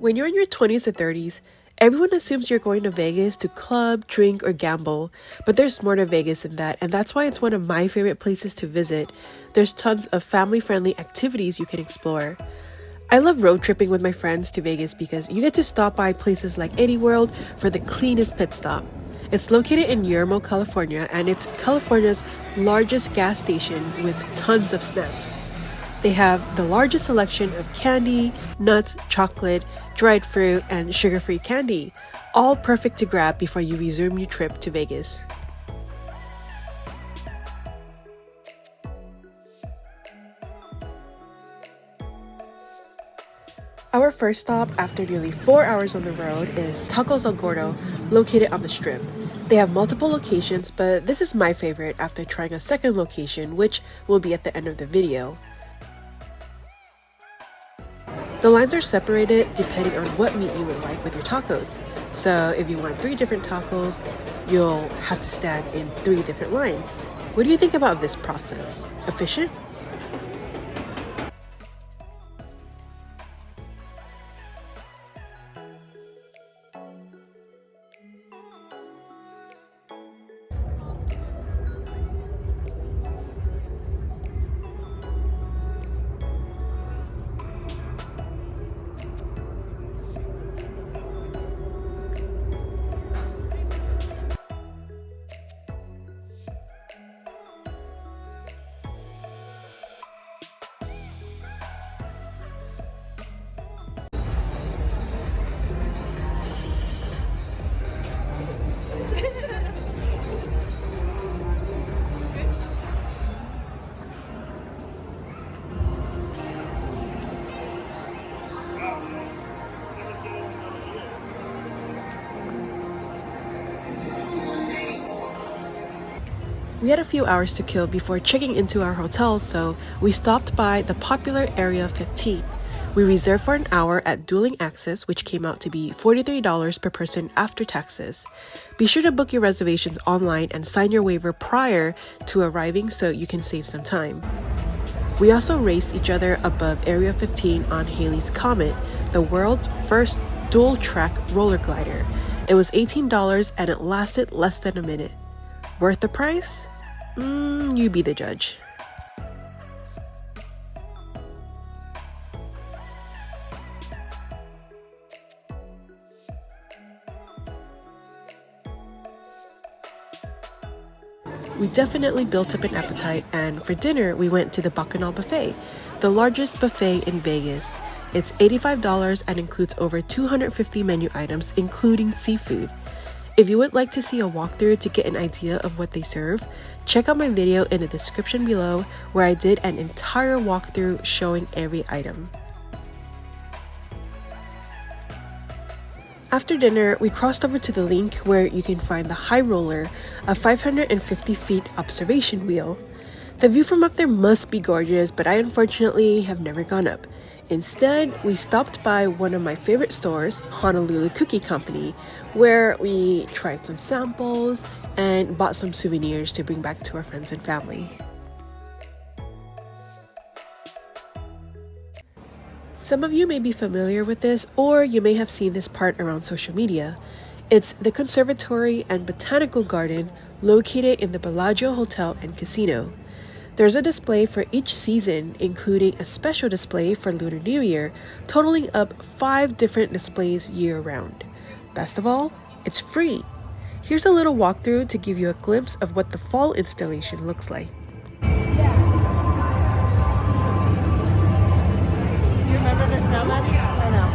When you're in your 20s or 30s, everyone assumes you're going to Vegas to club, drink, or gamble, but there's more to Vegas than that, and that's why it's one of my favorite places to visit. There's tons of family-friendly activities you can explore. I love road tripping with my friends to Vegas because you get to stop by places like Eddieworld for the cleanest pit stop. It's located in Yermo, California, and it's California's largest gas station with tons of snacks. They have the largest selection of candy, nuts, chocolate, dried fruit, and sugar-free candy, all perfect to grab before you resume your trip to Vegas. Our first stop after nearly 4 hours on the road is Tacos El Gordo, located on the Strip. They have multiple locations, but this is my favorite after trying a second location, which will be at the end of the video. The lines are separated depending on what meat you would like with your tacos. So if you want 3 different tacos, you'll have to stand in 3 different lines. What do you think about this process? Efficient? We had a few hours to kill before checking into our hotel, so we stopped by the popular Area 15. We reserved for an hour at Dueling Axes, which came out to be $43 per person after taxes. Be sure to book your reservations online and sign your waiver prior to arriving so you can save some time. We also raced each other above Area 15 on Halley's Comet, the world's first dual-track roller glider. It was $18 and it lasted less than a minute. Worth the price? You be the judge. We definitely built up an appetite, and for dinner we went to the Bacchanal Buffet, the largest buffet in Vegas. It's $85 and includes over 250 menu items, including seafood. If you would like to see a walkthrough to get an idea of what they serve, check out my video in the description below where I did an entire walkthrough showing every item. After dinner, we crossed over to the Linq where you can find the High Roller, a 550 feet observation wheel. The view from up there must be gorgeous, but I unfortunately have never gone up. Instead, we stopped by one of my favorite stores, Honolulu Cookie Company, where we tried some samples and bought some souvenirs to bring back to our friends and family. Some of you may be familiar with this, or you may have seen this part around social media. It's the Conservatory and Botanical Garden located in the Bellagio Hotel and Casino. There's a display for each season, including a special display for Lunar New Year, totaling up 5 different displays year-round. Best of all, it's free. Here's a little walkthrough to give you a glimpse of what the fall installation looks like. Do you remember the snowman? I know.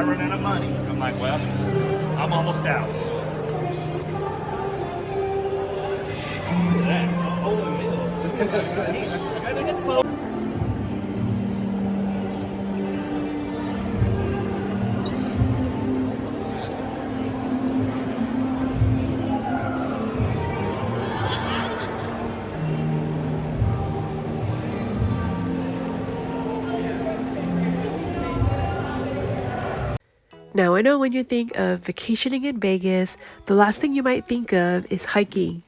I run out of money. I'm like, well, I'm almost out. Look at that. Holy milk. Now, I know when you think of vacationing in Vegas, the last thing you might think of is hiking.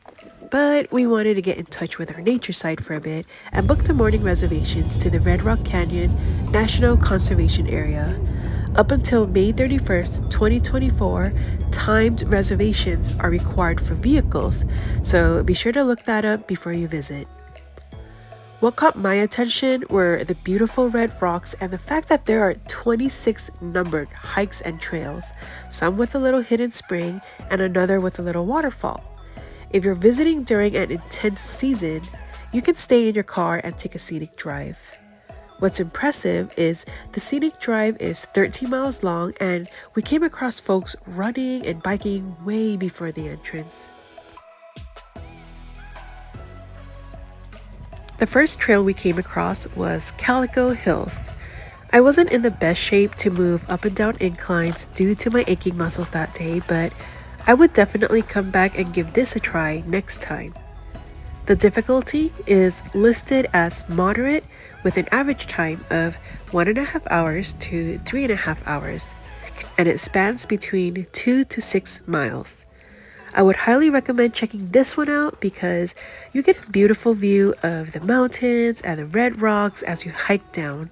But we wanted to get in touch with our nature side for a bit and booked a morning reservations to the Red Rock Canyon National Conservation Area. Up until May 31st, 2024, timed reservations are required for vehicles, so be sure to look that up before you visit. What caught my attention were the beautiful red rocks and the fact that there are 26 numbered hikes and trails, some with a little hidden spring and another with a little waterfall. If you're visiting during an intense season, you can stay in your car and take a scenic drive. What's impressive is the scenic drive is 13 miles long, and we came across folks running and biking way before the entrance. The first trail we came across was Calico Hills. I wasn't in the best shape to move up and down inclines due to my aching muscles that day, but I would definitely come back and give this a try next time. The difficulty is listed as moderate with an average time of 1.5 hours to 3.5 hours, and it spans between 2 to 6 miles. I would highly recommend checking this one out because you get a beautiful view of the mountains and the red rocks as you hike down.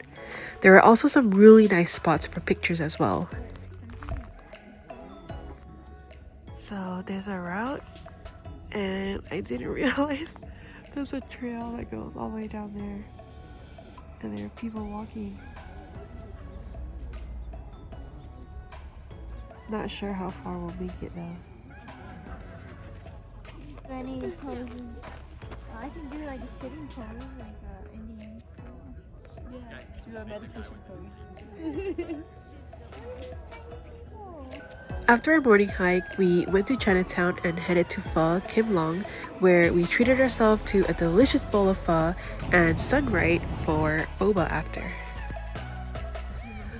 There are also some really nice spots for pictures as well. So there's a route, and I didn't realize there's a trail that goes all the way down there, and there are people walking. Not sure how far we'll make it though. Any poses. I can do like a sitting pose, like Indian style. Yeah, do a meditation pose. After our morning hike, we went to Chinatown and headed to Pho Kim Long, where we treated ourselves to a delicious bowl of pho and sunrise for boba after.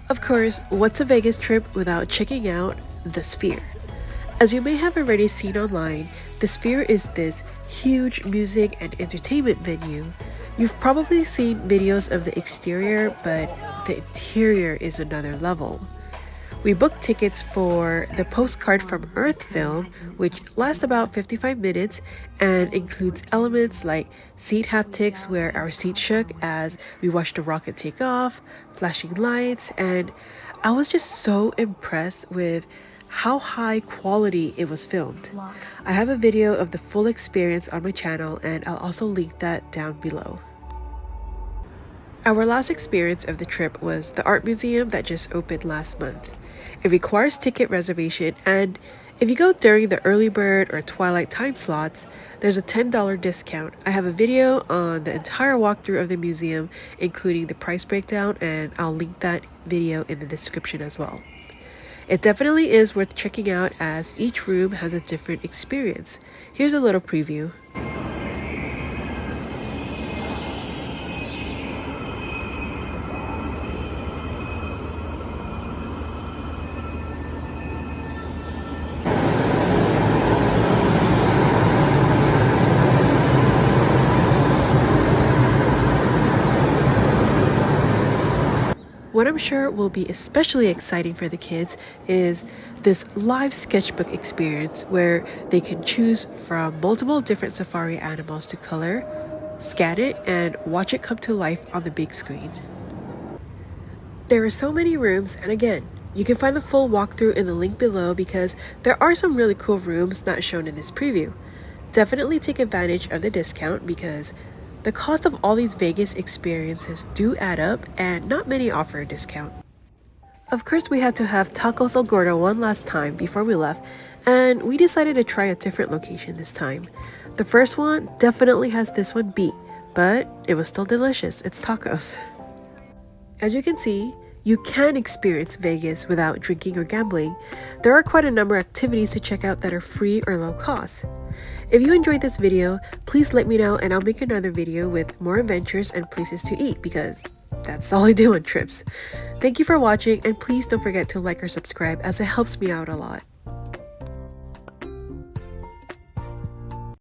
Of course, what's a Vegas trip without checking out the Sphere? As you may have already seen online, the Sphere is this huge music and entertainment venue. You've probably seen videos of the exterior, but the interior is another level. We booked tickets for the Postcard from Earth film, which lasts about 55 minutes and includes elements like seat haptics where our seat shook as we watched the rocket take off, flashing lights, and I was just so impressed with how high quality it was filmed. I have a video of the full experience on my channel, and I'll also link that down below. Our last experience of the trip was the Art Museum that just opened last month. It requires ticket reservation, and if you go during the early bird or twilight time slots, there's a $10 discount. I have a video on the entire walkthrough of the museum, including the price breakdown, and I'll link that video in the description as well. It definitely is worth checking out as each room has a different experience. Here's a little preview. What I'm sure will be especially exciting for the kids is this live sketchbook experience where they can choose from multiple different safari animals to color, scan it, and watch it come to life on the big screen. There are so many rooms, and again, you can find the full walkthrough in the link below because there are some really cool rooms not shown in this preview. Definitely take advantage of the discount because the cost of all these Vegas experiences do add up, and not many offer a discount. Of course, we had to have tacos El Gordo one last time before we left, and we decided to try a different location this time. The first one definitely has this one beat, but it was still delicious. It's tacos. As you can see, You can experience Vegas without drinking or gambling. There are quite a number of activities to check out that are free or low cost. If you enjoyed this video, please let me know and I'll make another video with more adventures and places to eat because that's all I do on trips. Thank you for watching and please don't forget to like or subscribe as it helps me out a lot.